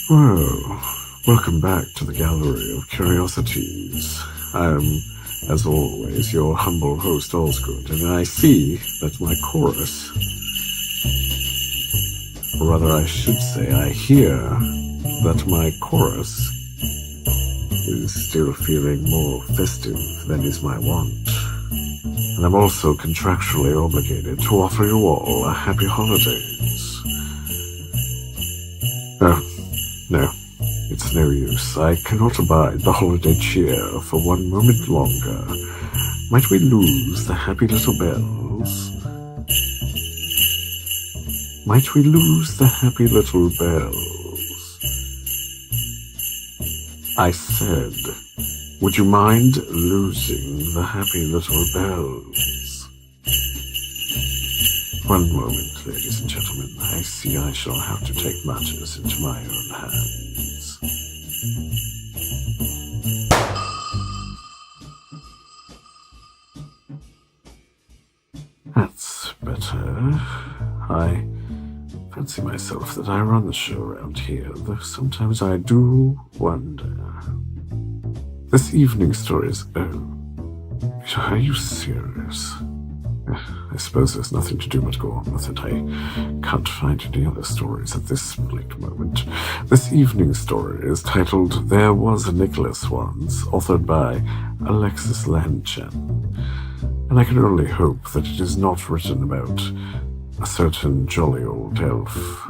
Well, welcome back to the Gallery of Curiosities. I am, as always, your humble host, Osgood, and I see that my chorus, or rather I should say I hear that my chorus is still feeling more festive than is my wont. And I'm also contractually obligated to offer you all a happy holidays. No, it's no use. I cannot abide the holiday cheer for one moment longer. Might we lose the happy little bells? Might we lose the happy little bells? I said, would you mind losing the happy little bells? One moment, ladies and gentlemen. I see I shall have to take matters into my own hands. That's better. I fancy myself that I run the show around here, though sometimes I do wonder. This evening's story is... Oh, are you serious? I suppose there's nothing to do but go on with it. I can't find any other stories at this bleak moment. This evening's story is titled There Was a Nicholas Once, authored by Alexis Lantgen. And I can only hope that it is not written about a certain jolly old elf.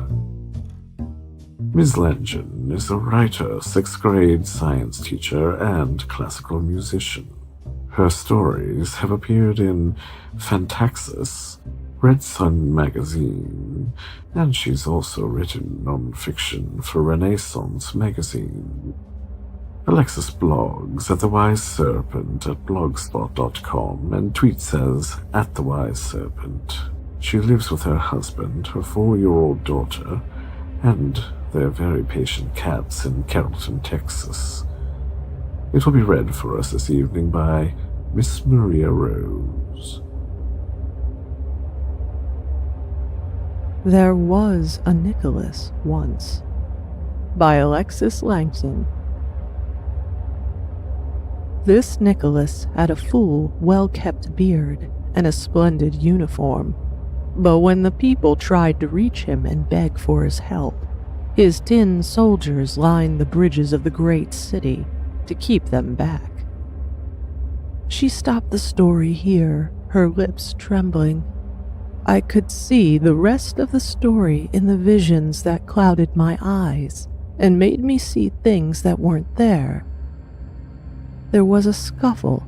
Ms. Lantgen is a writer, 6th grade science teacher, and classical musician. Her stories have appeared in Phantaxis, Red Sun magazine, and she's also written nonfiction for Renaissance magazine. Alexis blogs at The Wise Serpent at blogspot.com and tweets as @TheWiseSerpent. She lives with her husband, her 4-year-old daughter, and their very patient cats in Carrollton, Texas. It will be read for us this evening by Miss Maria Rose. There Was a Nicholas Once, by Alexis Lantgen. This Nicholas had a full, well-kept beard and a splendid uniform, but when the people tried to reach him and beg for his help, his tin soldiers lined the bridges of the great city to keep them back. She stopped the story here, her lips trembling. I could see the rest of the story in the visions that clouded my eyes and made me see things that weren't there. There was a scuffle.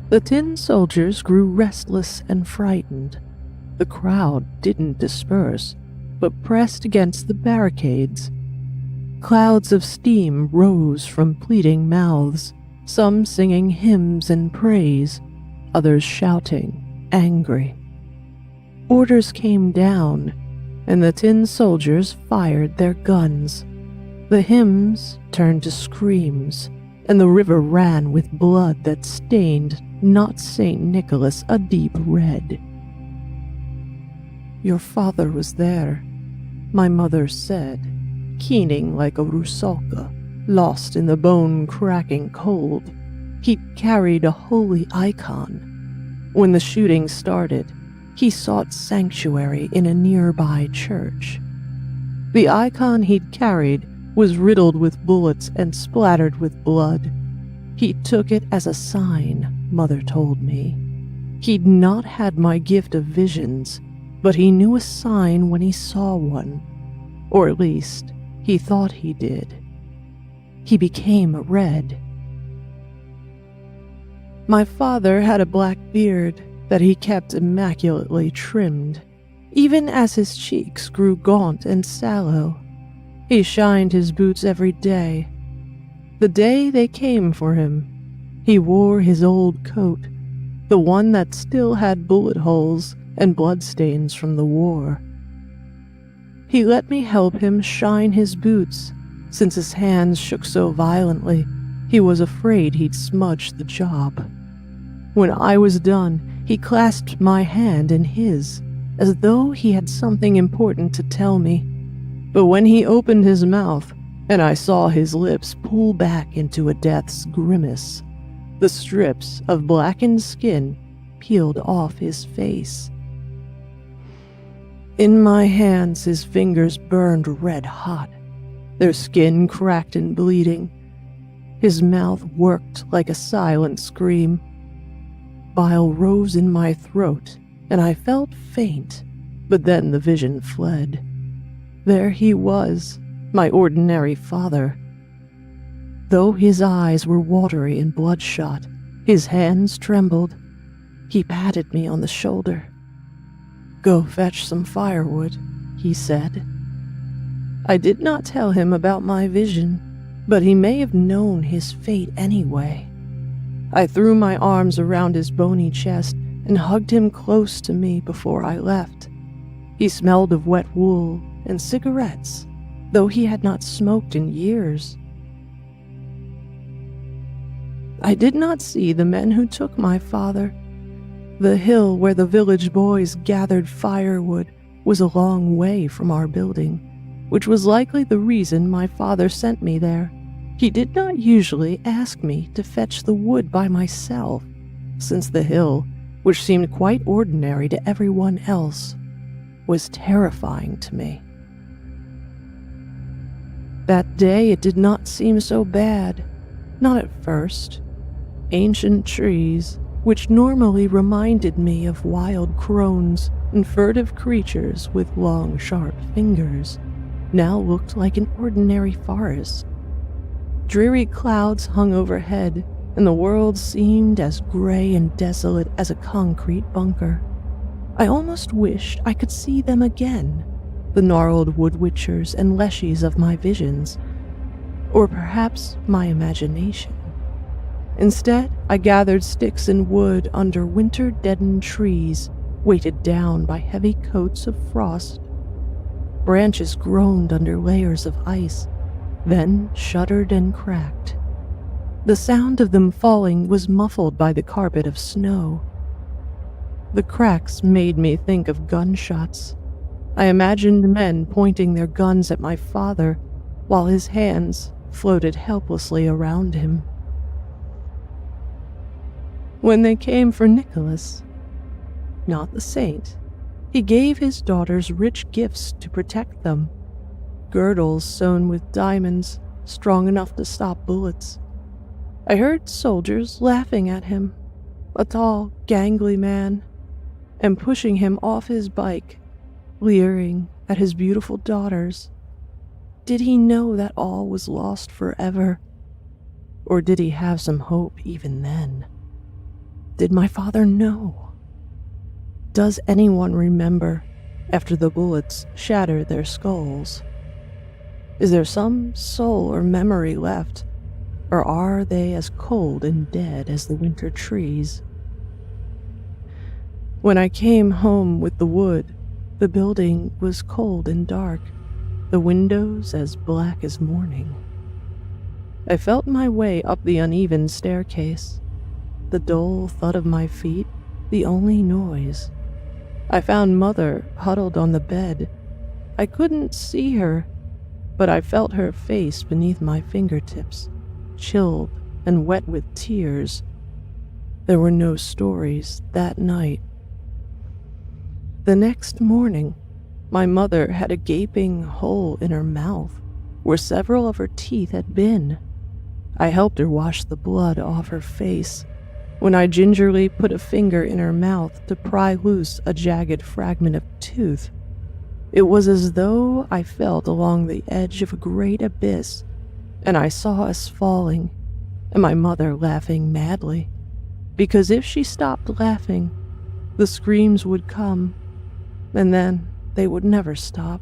The tin soldiers grew restless and frightened. The crowd didn't disperse, but pressed against the barricades. Clouds of steam rose from pleading mouths, some singing hymns and praise, others shouting, angry. Orders came down, and the tin soldiers fired their guns. The hymns turned to screams, and the river ran with blood that stained not St. Nicholas a deep red. Your father was there, my mother said, keening like a rusalka, lost in the bone-cracking cold. He carried a holy icon. When the shooting started, he sought sanctuary in a nearby church. The icon he'd carried was riddled with bullets and splattered with blood. He took it as a sign, Mother told me. He'd not had my gift of visions, but he knew a sign when he saw one, or at least he thought he did. He became red. My father had a black beard that he kept immaculately trimmed, even as his cheeks grew gaunt and sallow. He shined his boots every day. The day they came for him, he wore his old coat, the one that still had bullet holes and bloodstains from the war. He let me help him shine his boots. Since his hands shook so violently, he was afraid he'd smudge the job. When I was done, he clasped my hand in his, as though he had something important to tell me. But when he opened his mouth, and I saw his lips pull back into a death's grimace, the strips of blackened skin peeled off his face. In my hands, his fingers burned red hot, their skin cracked and bleeding. His mouth worked like a silent scream. Bile rose in my throat, and I felt faint, but then the vision fled. There he was, my ordinary father. Though his eyes were watery and bloodshot, his hands trembled. He patted me on the shoulder. "Go fetch some firewood," he said. I did not tell him about my vision, but he may have known his fate anyway. I threw my arms around his bony chest and hugged him close to me before I left. He smelled of wet wool and cigarettes, though he had not smoked in years. I did not see the men who took my father. The hill where the village boys gathered firewood was a long way from our building, which was likely the reason my father sent me there. He did not usually ask me to fetch the wood by myself, since the hill, which seemed quite ordinary to everyone else, was terrifying to me. That day it did not seem so bad, not at first. Ancient trees, which normally reminded me of wild crones and furtive creatures with long, sharp fingers, now looked like an ordinary forest. Dreary clouds hung overhead, and the world seemed as gray and desolate as a concrete bunker. I almost wished I could see them again, the gnarled wood-witchers and leshies of my visions, or perhaps my imagination. Instead, I gathered sticks and wood under winter-deadened trees, weighted down by heavy coats of frost. Branches groaned under layers of ice, then shuddered and cracked. The sound of them falling was muffled by the carpet of snow. The cracks made me think of gunshots. I imagined men pointing their guns at my father, while his hands floated helplessly around him. When they came for Nicholas, not the saint, he gave his daughters rich gifts to protect them. Girdles sewn with diamonds, strong enough to stop bullets. I heard soldiers laughing at him, a tall, gangly man, and pushing him off his bike, leering at his beautiful daughters. Did he know that all was lost forever? Or did he have some hope even then? Did my father know? Does anyone remember after the bullets shattered their skulls? Is there some soul or memory left, or are they as cold and dead as the winter trees? When I came home with the wood, the building was cold and dark, the windows as black as morning. I felt my way up the uneven staircase, the dull thud of my feet the only noise. I found Mother huddled on the bed. I couldn't see her, but I felt her face beneath my fingertips, chilled and wet with tears. There were no stories that night. The next morning, my mother had a gaping hole in her mouth where several of her teeth had been. I helped her wash the blood off her face when I gingerly put a finger in her mouth to pry loose a jagged fragment of tooth. It was as though I felt along the edge of a great abyss, and I saw us falling, and my mother laughing madly, because if she stopped laughing, the screams would come, and then they would never stop.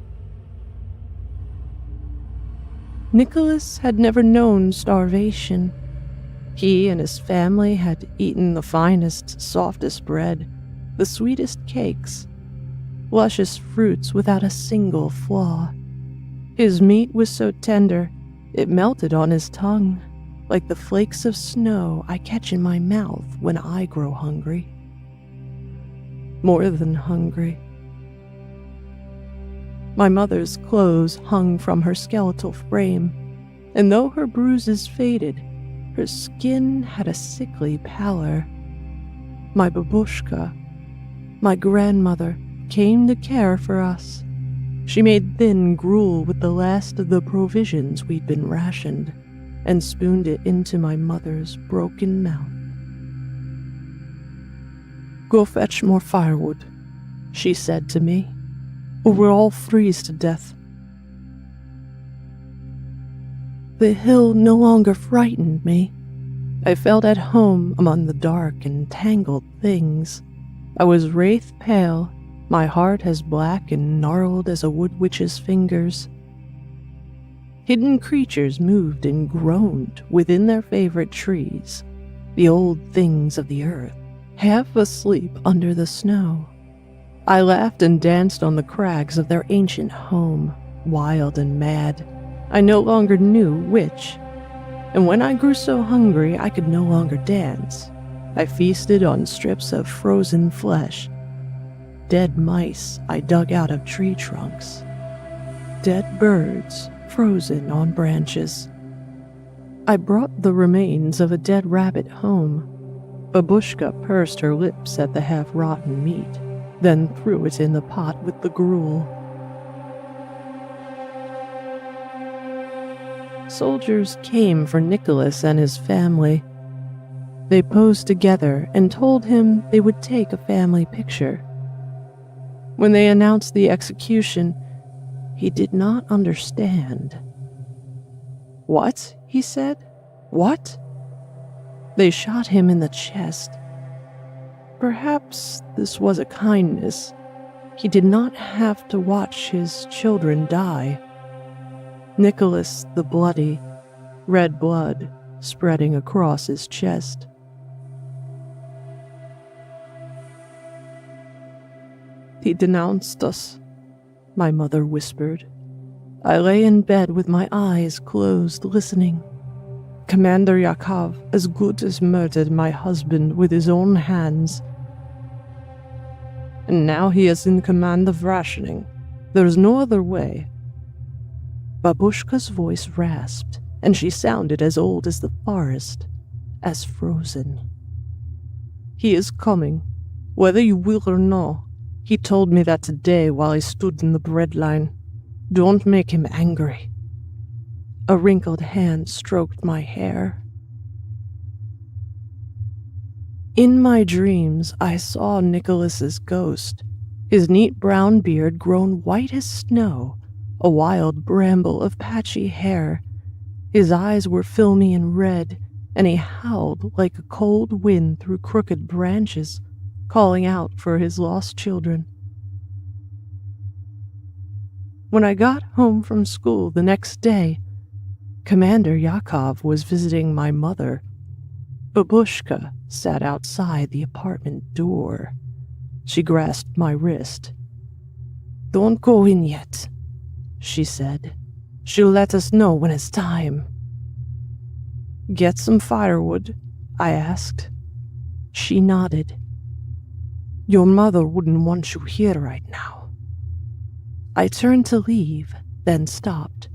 Nicholas had never known starvation. He and his family had eaten the finest, softest bread, the sweetest cakes, luscious fruits without a single flaw. His meat was so tender, it melted on his tongue, like the flakes of snow I catch in my mouth when I grow hungry. More than hungry. My mother's clothes hung from her skeletal frame, and though her bruises faded, her skin had a sickly pallor. My babushka, my grandmother, came to care for us. She made thin gruel with the last of the provisions we'd been rationed, and spooned it into my mother's broken mouth. "Go fetch more firewood," she said to me, "or we'll all freeze to death." The hill no longer frightened me. I felt at home among the dark and tangled things. I was wraith pale, my heart as black and gnarled as a wood witch's fingers. Hidden creatures moved and groaned within their favorite trees, the old things of the earth, half asleep under the snow. I laughed and danced on the crags of their ancient home, wild and mad. I no longer knew which, and when I grew so hungry I could no longer dance, I feasted on strips of frozen flesh. Dead mice I dug out of tree trunks. Dead birds frozen on branches. I brought the remains of a dead rabbit home. Babushka pursed her lips at the half-rotten meat, then threw it in the pot with the gruel. Soldiers came for Nicholas and his family. They posed together and told him they would take a family picture. When they announced the execution, he did not understand. "What?" he said. "What?" They shot him in the chest. Perhaps this was a kindness. He did not have to watch his children die. Nicholas the Bloody, red blood spreading across his chest. "He denounced us," my mother whispered. I lay in bed with my eyes closed, listening. "Commander Yakov as good as murdered my husband with his own hands. And now he is in command of rationing. There is no other way." Babushka's voice rasped, and she sounded as old as the forest, as frozen. "He is coming, whether you will or no. He told me that today while he stood in the bread line. Don't make him angry." A wrinkled hand stroked my hair. In my dreams, I saw Nicholas's ghost, his neat brown beard grown white as snow, a wild bramble of patchy hair. His eyes were filmy and red, and he howled like a cold wind through crooked branches, calling out for his lost children. When I got home from school the next day, Commander Yakov was visiting my mother. Babushka sat outside the apartment door. She grasped my wrist. "Don't go in yet," she said. "She'll let us know when it's time." "Get some firewood?" I asked. She nodded. "Your mother wouldn't want you here right now." I turned to leave, then stopped.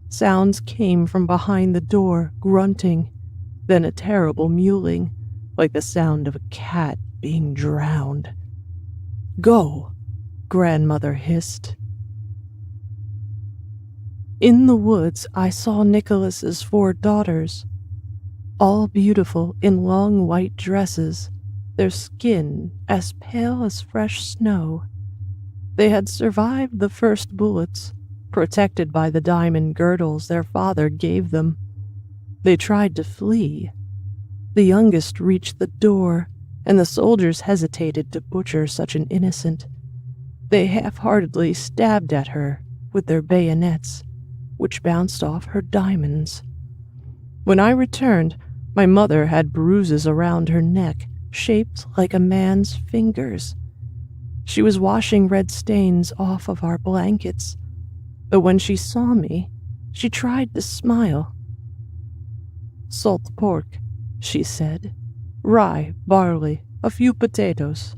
Sounds came from behind the door, grunting, then a terrible mewling, like the sound of a cat being drowned. "Go," Grandmother hissed. In the woods, I saw Nicholas's 4 daughters, all beautiful in long white dresses, their skin as pale as fresh snow. They had survived the first bullets, protected by the diamond girdles their father gave them. They tried to flee. The youngest reached the door, and the soldiers hesitated to butcher such an innocent. They half-heartedly stabbed at her with their bayonets, which bounced off her diamonds. When I returned, my mother had bruises around her neck, shaped like a man's fingers. She was washing red stains off of our blankets, but when she saw me, she tried to smile. "Salt pork," she said. "Rye, barley, a few potatoes."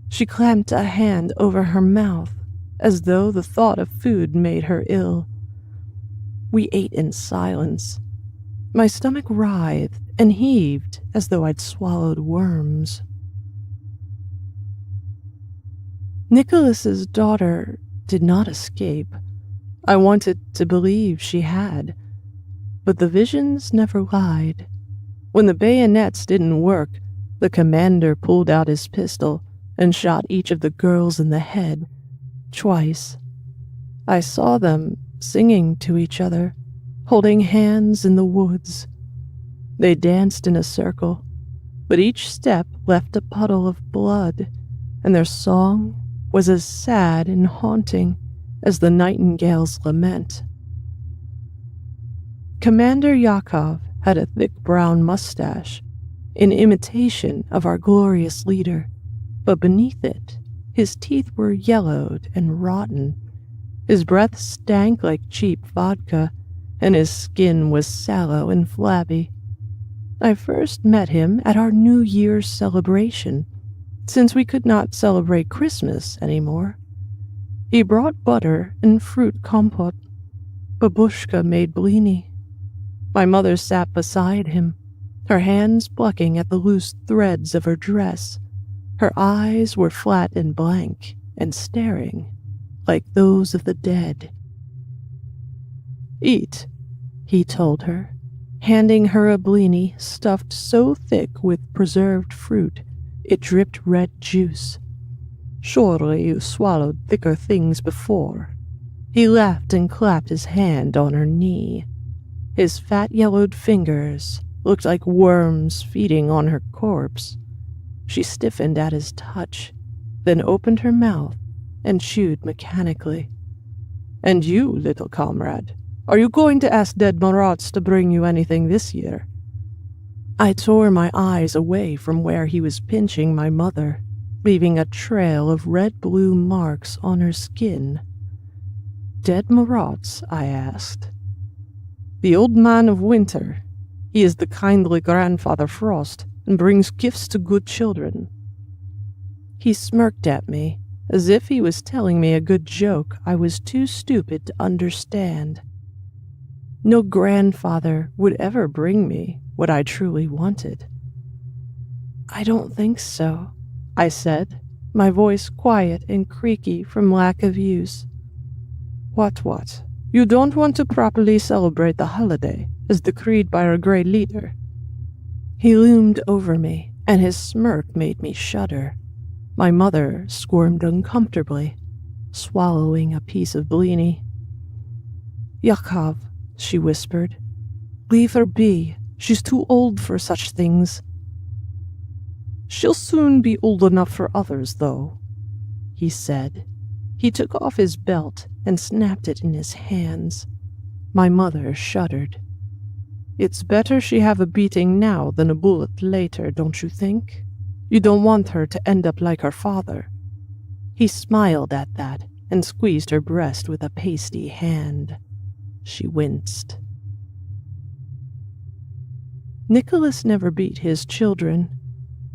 She clamped a hand over her mouth, as though the thought of food made her ill. We ate in silence. My stomach writhed and heaved as though I'd swallowed worms. Nicholas's daughter did not escape. I wanted to believe she had, but the visions never lied. When the bayonets didn't work, the commander pulled out his pistol and shot each of the girls in the head, twice. I saw them singing to each other, holding hands in the woods. They danced in a circle, but each step left a puddle of blood, and their song was as sad and haunting as the nightingale's lament. Commander Yakov had a thick brown mustache, in imitation of our glorious leader, but beneath it, his teeth were yellowed and rotten. His breath stank like cheap vodka, and his skin was sallow and flabby. I first met him at our New Year's celebration, since we could not celebrate Christmas anymore. He brought butter and fruit compote. Babushka made blini. My mother sat beside him, her hands plucking at the loose threads of her dress. Her eyes were flat and blank and staring, like those of the dead. "Eat," he told her, handing her a blini stuffed so thick with preserved fruit it dripped red juice. "Surely you swallowed thicker things before." He laughed and clapped his hand on her knee. His fat yellowed fingers looked like worms feeding on her corpse. She stiffened at his touch, then opened her mouth and chewed mechanically. "And you, little comrade, are you going to ask dead Marats to bring you anything this year?" I tore my eyes away from where he was pinching my mother, leaving a trail of red-blue marks on her skin. "Dead Marats?" I asked. "The old man of winter. He is the kindly grandfather Frost and brings gifts to good children." He smirked at me, as if he was telling me a good joke I was too stupid to understand. No grandfather would ever bring me what I truly wanted. "I don't think so," I said, my voice quiet and creaky from lack of use. What? You don't want to properly celebrate the holiday, as decreed by our great leader?" He loomed over me, and his smirk made me shudder. My mother squirmed uncomfortably, swallowing a piece of blini. "Yakov," she whispered, "leave her be. She's too old for such things." "She'll soon be old enough for others, though," he said. He took off his belt and snapped it in his hands. My mother shuddered. "It's better she have a beating now than a bullet later, don't you think? You don't want her to end up like her father." He smiled at that and squeezed her breast with a pasty hand. She winced. Nicholas never beat his children.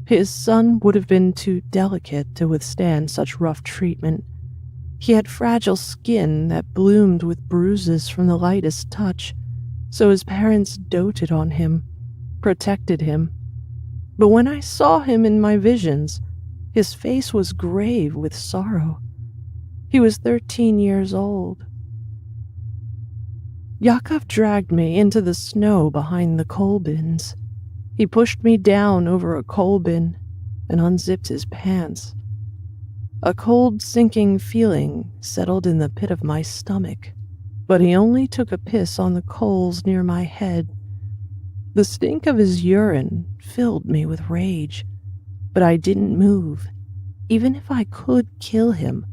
His son would have been too delicate to withstand such rough treatment. He had fragile skin that bloomed with bruises from the lightest touch, so his parents doted on him, protected him. But when I saw him in my visions, his face was grave with sorrow. He was 13 years old. Yakov dragged me into the snow behind the coal bins. He pushed me down over a coal bin and unzipped his pants. A cold, sinking feeling settled in the pit of my stomach, but he only took a piss on the coals near my head. The stink of his urine filled me with rage, but I didn't move. Even if I could kill him,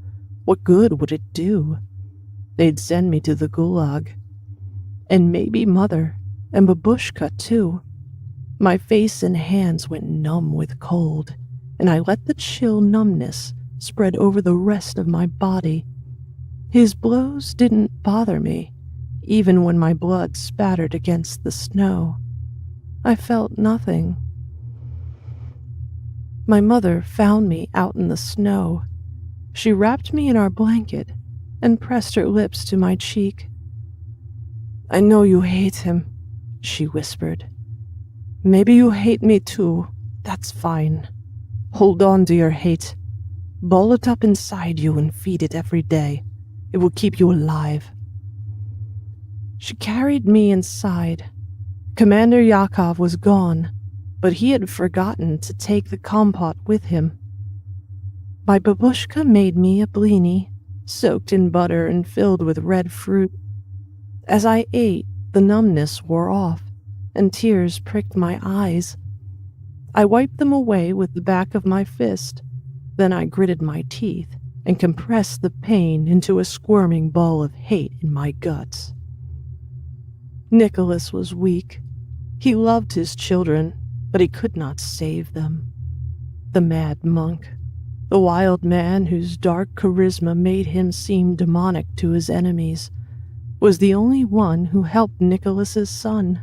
what good would it do? They'd send me to the gulag. And maybe Mother, and Babushka too. My face and hands went numb with cold, and I let the chill numbness spread over the rest of my body. His blows didn't bother me, even when my blood spattered against the snow. I felt nothing. My mother found me out in the snow. She wrapped me in our blanket and pressed her lips to my cheek. I know you hate him, she whispered. Maybe you hate me too. That's fine. Hold on to your hate. Ball it up inside you and feed it every day. It will keep you alive. She carried me inside. Commander Yakov was gone, but he had forgotten to take the compote with him. My babushka made me a blini, soaked in butter and filled with red fruit. As I ate, the numbness wore off, and tears pricked my eyes. I wiped them away with the back of my fist. Then I gritted my teeth and compressed the pain into a squirming ball of hate in my guts. Nicholas was weak. He loved his children, but he could not save them. The mad monk, the wild man whose dark charisma made him seem demonic to his enemies, was the only one who helped Nicholas's son.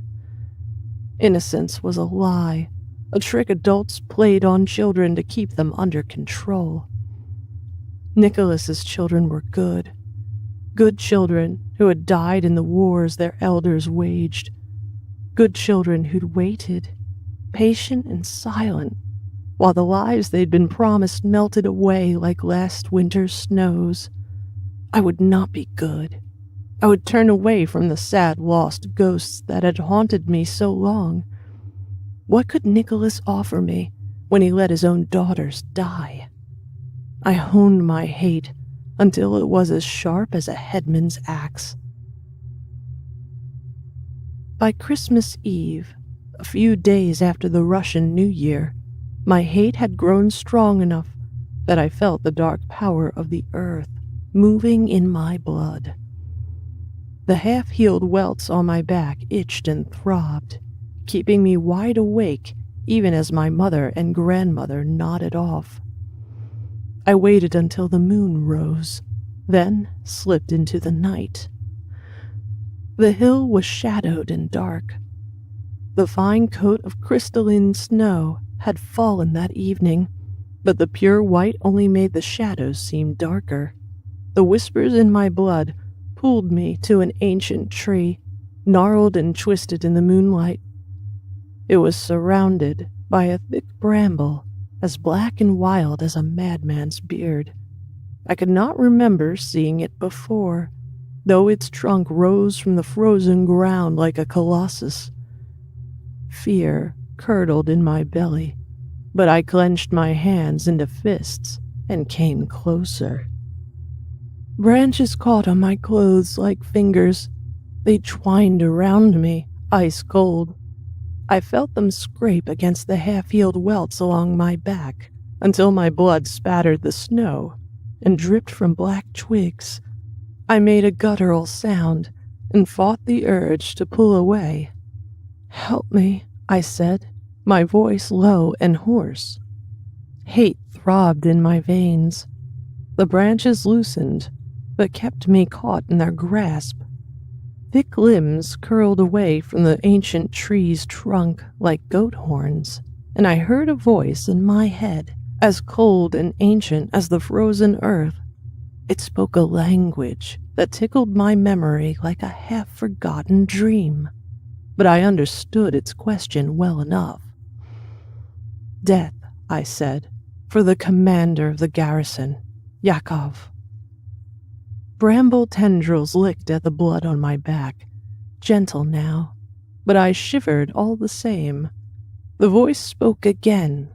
Innocence was a lie, a trick adults played on children to keep them under control. Nicholas's children were good children who had died in the wars their elders waged, good children who'd waited, patient and silent, while the lives they'd been promised melted away like last winter's snows. I would not be good. I would turn away from the sad lost ghosts that had haunted me so long. What could Nicholas offer me when he let his own daughters die? I honed my hate until it was as sharp as a headman's axe. By Christmas Eve, a few days after the Russian New Year, my hate had grown strong enough that I felt the dark power of the earth moving in my blood. The half-healed welts on my back itched and throbbed, keeping me wide awake even as my mother and grandmother nodded off. I waited until the moon rose, then slipped into the night. The hill was shadowed and dark. The fine coat of crystalline snow had fallen that evening, but the pure white only made the shadows seem darker. The whispers in my blood pulled me to an ancient tree, gnarled and twisted in the moonlight. It was surrounded by a thick bramble, as black and wild as a madman's beard. I could not remember seeing it before, though its trunk rose from the frozen ground like a colossus. Fear curdled in my belly, but I clenched my hands into fists and came closer. Branches caught on my clothes like fingers. They twined around me, ice cold. I felt them scrape against the half-healed welts along my back until my blood spattered the snow and dripped from black twigs. I made a guttural sound and fought the urge to pull away. "Help me," I said, my voice low and hoarse. Hate throbbed in my veins. The branches loosened, but kept me caught in their grasp. Thick limbs curled away from the ancient tree's trunk like goat horns, and I heard a voice in my head, as cold and ancient as the frozen earth. It spoke a language that tickled my memory like a half-forgotten dream, but I understood its question well enough. "Death," I said, "for the commander of the garrison, Yakov." Bramble tendrils licked at the blood on my back, gentle now, but I shivered all the same. The voice spoke again,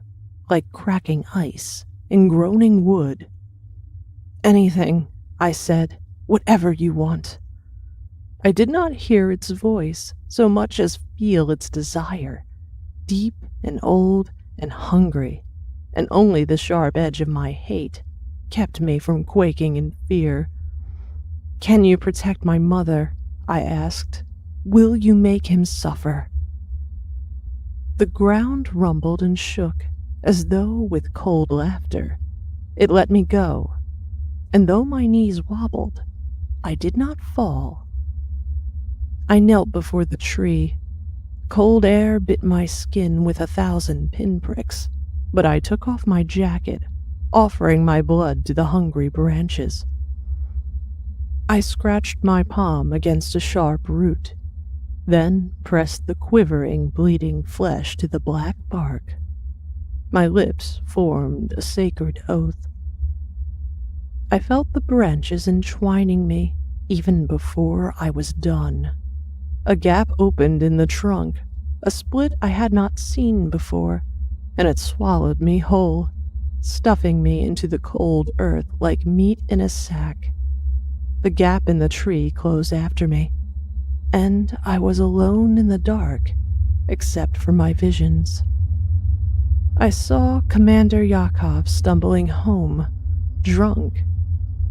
like cracking ice and groaning wood. "Anything," I said, "whatever you want." I did not hear its voice so much as feel its desire, deep and old and hungry, and only the sharp edge of my hate kept me from quaking in fear. "Can you protect my mother?" I asked. "Will you make him suffer?" The ground rumbled and shook, as though with cold laughter. It let me go, and though my knees wobbled, I did not fall. I knelt before the tree. Cold air bit my skin with 1,000 pinpricks, but I took off my jacket, offering my blood to the hungry branches. I scratched my palm against a sharp root then pressed the quivering, bleeding flesh to the black bark. My lips formed a sacred oath. I felt the branches entwining me even before I was done. A gap opened in the trunk, a split I had not seen before, and it swallowed me whole, stuffing me into the cold earth like meat in a sack. The gap in the tree closed after me, and I was alone in the dark, except for my visions. I saw Commander Yakov stumbling home, drunk.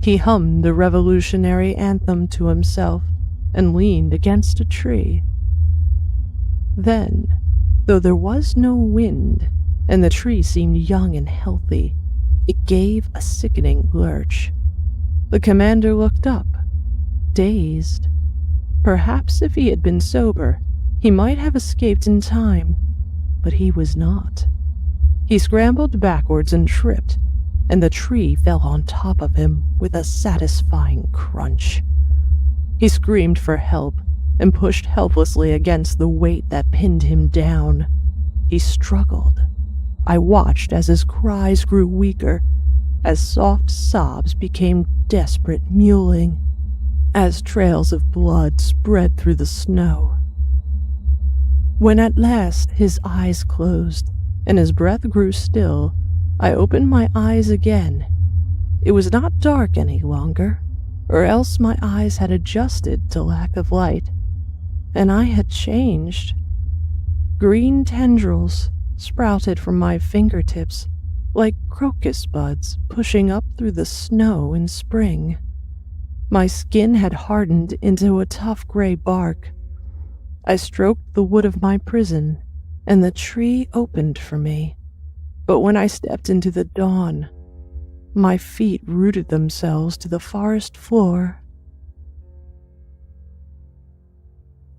He hummed the revolutionary anthem to himself and leaned against a tree. Then, though there was no wind, and the tree seemed young and healthy, it gave a sickening lurch. The commander looked up, dazed. Perhaps if he had been sober, he might have escaped in time, but he was not. He scrambled backwards and tripped, and the tree fell on top of him with a satisfying crunch. He screamed for help and pushed helplessly against the weight that pinned him down. He struggled. I watched as his cries grew weaker, as soft sobs became desperate mewling, as trails of blood spread through the snow. When at last his eyes closed and his breath grew still, I opened my eyes again. It was not dark any longer, or else my eyes had adjusted to lack of light, and I had changed. Green tendrils sprouted from my fingertips like crocus buds pushing up through the snow in spring. My skin had hardened into a tough gray bark. I stroked the wood of my prison, and the tree opened for me. But when I stepped into the dawn, my feet rooted themselves to the forest floor.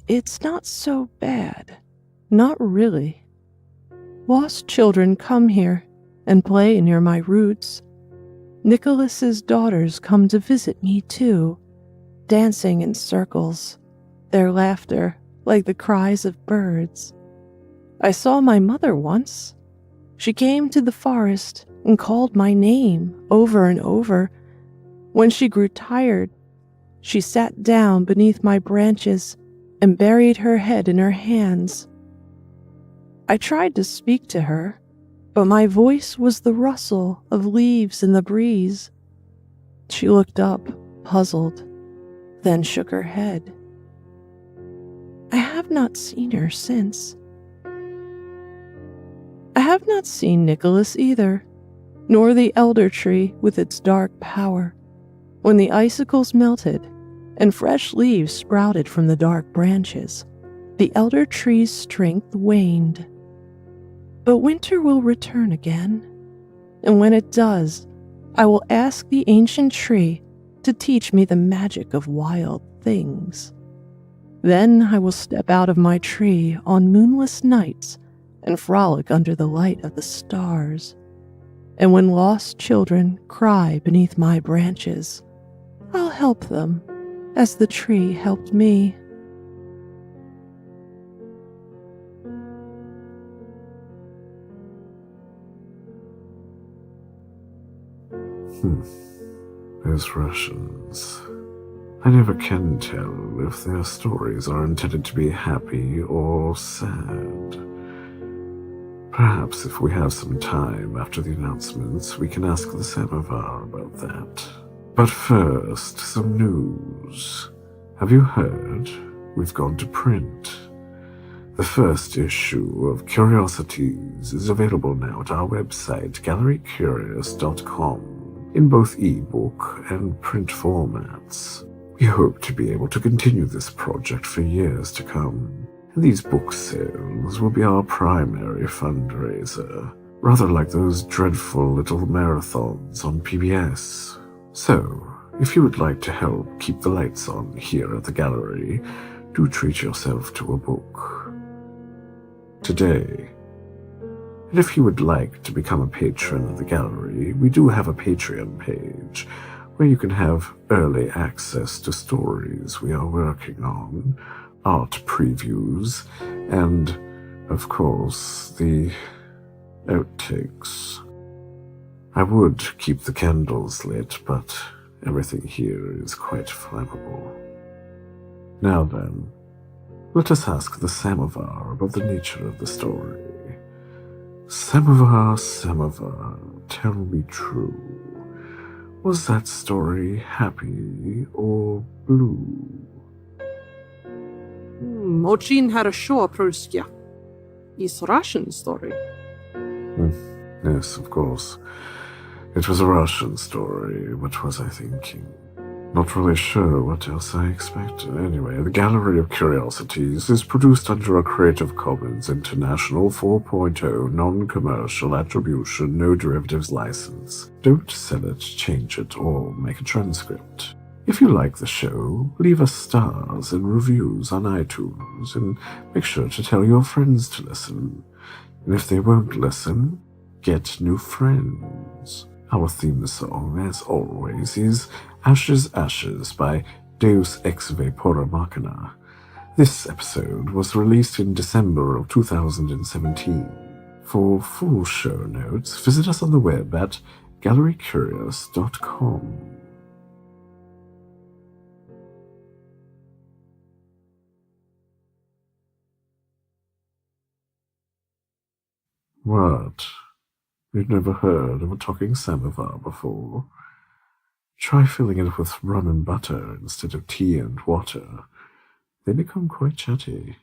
It's not so bad. Not really. Lost children come here and play near my roots. Nicholas's daughters come to visit me too, dancing in circles, their laughter like the cries of birds. I saw my mother once. She came to the forest and called my name over and over. When she grew tired, she sat down beneath my branches and buried her head in her hands. I tried to speak to her, but my voice was the rustle of leaves in the breeze. She looked up, puzzled, then shook her head. I have not seen her since. I have not seen Nicholas either, nor the elder tree with its dark power. When the icicles melted and fresh leaves sprouted from the dark branches, the elder tree's strength waned. But winter will return again, and when it does, I will ask the ancient tree to teach me the magic of wild things. Then I will step out of my tree on moonless nights and frolic under the light of the stars. And when lost children cry beneath my branches, I'll help them as the tree helped me. Those Russians. I never can tell if their stories are intended to be happy or sad. Perhaps if we have some time after the announcements, we can ask the samovar about that. But first, some news. Have you heard? We've gone to print. The first issue of Curiosities is available now at our website, gallerycurious.com, in both ebook and print formats. We hope to be able to continue this project for years to come, and these book sales will be our primary fundraiser, rather like those dreadful little marathons on PBS. So, if you would like to help keep the lights on here at the gallery, do treat yourself to a book today. And if you would like to become a patron of the gallery, we do have a Patreon page, where you can have early access to stories we are working on, art previews, and, of course, the outtakes. I would keep the candles lit, but everything here is quite flammable. Now then, let us ask the samovar about the nature of the story. Samovar, samovar, tell me true. Was that story happy or blue? Очень хорошо, Prussia. It's Russian story. Yes, of course. It was a Russian story. What was I thinking? Not really sure what else I expected. Anyway, the Gallery of Curiosities is produced under a Creative Commons International 4.0 non-commercial attribution, no derivatives license. Don't sell it, change it, or make a transcript. If you like the show, leave us stars and reviews on iTunes, and make sure to tell your friends to listen. And if they won't listen, get new friends. Our theme song, as always, is Ashes, Ashes by Deus Ex Vapora Machina. This episode was released in December of 2017. For full show notes, visit us on the web at gallerycurious.com. What? You've never heard of a talking samovar before? Try filling it with rum and butter instead of tea and water. They become quite chatty.